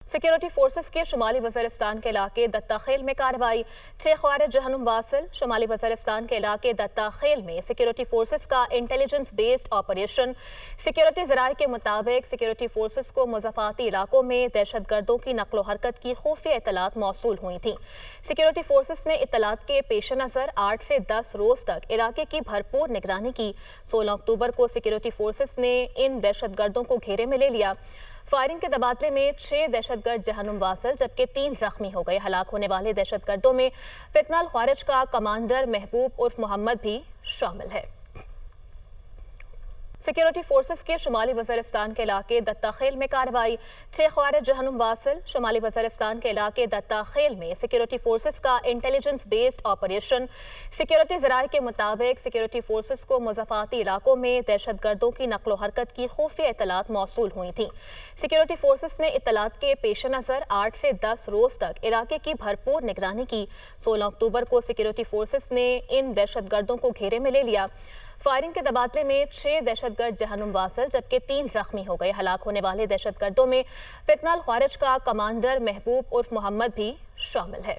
Security forces के शुमाली वज़ीरिस्तान के इलाके दत्ता खेल में कार्रवाई। 6 ख्वारिज जहनुम वासिल। शुमाली वज़ीरिस्तान के इलाके दत्ता खेल में सिक्योरिटी फोर्सेस का इंटेलिजेंस बेस्ड ऑपरेशन। सिक्योरिटी ज़राए के मुताबिक सिक्योरिटी फोर्सेस को मुज़ाफ़ाती इलाकों में दहशत गर्दों की नकलो हरकत की खुफिया इत्तलात मौसूल हुई थी। सिक्योरिटी फोर्सेस ने इत्तलात के पेश नज़र 8 से 10 रोज़ तक इलाके की भरपूर निगरानी की। 16 अक्टूबर को सिक्योरिटी फोर्सेस ने इन दहशत गर्दों को घेरे में ले लिया। फायरिंग के तबादले में 6 दहशतगर्द जहनुम वासिल जबकि 3 जख्मी हो गए। हलाक होने वाले दहशतगर्दों में फितनाल ख्वारिज का कमांडर महबूब उर्फ मोहम्मद भी शामिल है। सिक्योरिटी फोर्सेस के शुमाली वज़ीरिस्तान के इलाके दत्ता खेल में कार्रवाई। 6 ख्वारिज जहनुम वासिल। शुमाली वज़ीरिस्तान के इलाके दत्ता खेल में सिक्योरिटी फोर्सेस का इंटेलिजेंस बेस्ड ऑपरेशन। सिक्योरिटी ज़राए के मुताबिक सिक्योरिटी फोर्सेस को मुज़ाफ़ाती इलाकों में दहशत गर्दों की नकलो हरकत की खुफिया इत्तलात मौसूल हुई थी। सिक्योरिटी फोर्सेस ने इत्तलात के पेश नज़र 8 से 10 रोज़ तक इलाके की भरपूर निगरानी की। 16 अक्टूबर को सिक्योरिटी फोर्सेस ने इन दहशत गर्दों को घेरे में ले लिया। फायरिंग के तबादले में 6 दहशतगर्द जहनुम वासिल जबकि 3 जख्मी हो गए। हलाक होने वाले दहशतगर्दों में फितनाल ख्वारिज का कमांडर महबूब उर्फ मोहम्मद भी शामिल है।